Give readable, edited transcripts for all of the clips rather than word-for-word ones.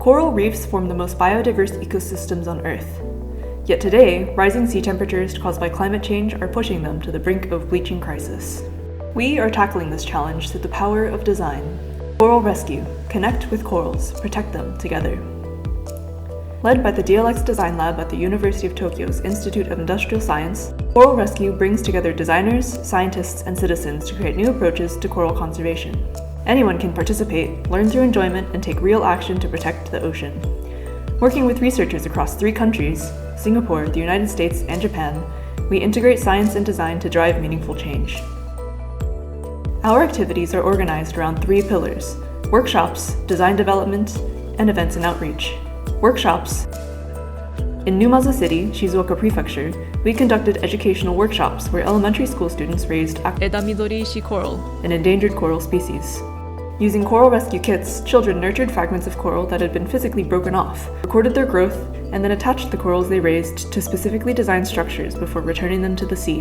Coral reefs form the most biodiverse ecosystems on Earth. Yet today, rising sea temperatures caused by climate change are pushing them to the brink of bleaching crisis. We are tackling this challenge through the power of design. Coral Rescue. Connect with corals. Protect them together. Led by the DLX Design Lab at the University of Tokyo's Institute of Industrial Science, Coral Rescue brings together designers, scientists, and citizens to create new approaches to coral conservation. Anyone can participate, learn through enjoyment, and take real action to protect the ocean. Working with researchers across 3 countries, Singapore, the United States, and Japan, we integrate science and design to drive meaningful change. Our activities are organized around 3 pillars: workshops, design development, and events and outreach. Workshops. In Numazu City, Shizuoka Prefecture, we conducted educational workshops where elementary school students raised Edamidori Ishi coral, an endangered coral species. Using coral rescue kits, children nurtured fragments of coral that had been physically broken off, recorded their growth, and then attached the corals they raised to specifically designed structures before returning them to the sea.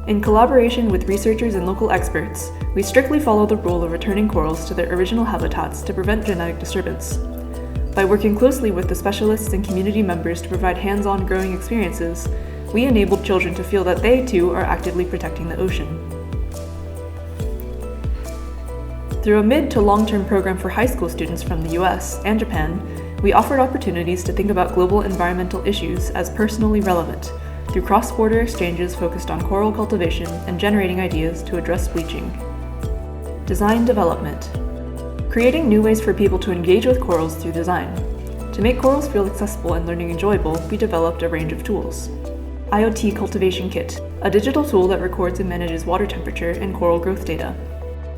In collaboration with researchers and local experts, we strictly follow the rule of returning corals to their original habitats to prevent genetic disturbance. By working closely with the specialists and community members to provide hands-on growing experiences, we enabled children to feel that they too are actively protecting the ocean. Through a mid to long-term program for high school students from the US and Japan, we offered opportunities to think about global environmental issues as personally relevant, through cross-border exchanges focused on coral cultivation and generating ideas to address bleaching. Design development. Creating new ways for people to engage with corals through design. To make corals feel accessible and learning enjoyable, we developed a range of tools. IoT Cultivation Kit, a digital tool that records and manages water temperature and coral growth data.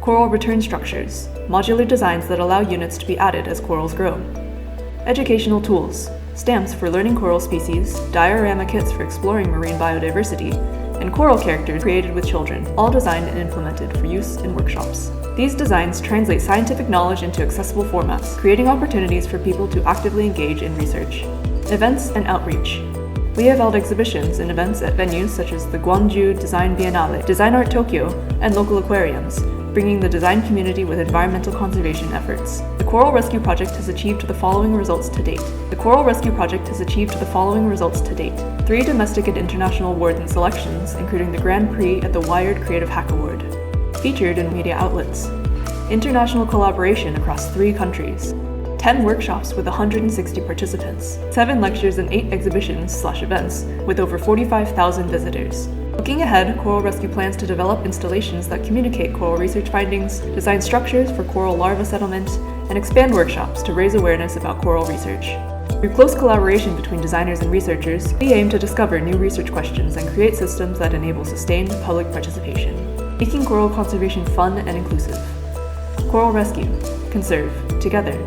Coral return structures, modular designs that allow units to be added as corals grow. Educational tools, stamps for learning coral species, diorama kits for exploring marine biodiversity, and coral characters created with children, all designed and implemented for use in workshops. These designs translate scientific knowledge into accessible formats, creating opportunities for people to actively engage in research. Events and outreach. We have held exhibitions and events at venues such as the Gwangju Design Biennale, Design Art Tokyo, and local aquariums, bringing the design community with environmental conservation efforts. The Coral Rescue Project has achieved the following results to date. 3 domestic and international awards and selections, including the Grand Prix at the Wired Creative Hack Award. Featured in media outlets. International collaboration across 3 countries. 10 workshops with 160 participants. 7 lectures and 8 exhibitions/events with over 45,000 visitors. Looking ahead, Coral Rescue plans to develop installations that communicate coral research findings, design structures for coral larva settlement, and expand workshops to raise awareness about coral research. Through close collaboration between designers and researchers, we aim to discover new research questions and create systems that enable sustained public participation, making coral conservation fun and inclusive. Coral Rescue. Conserve. Together.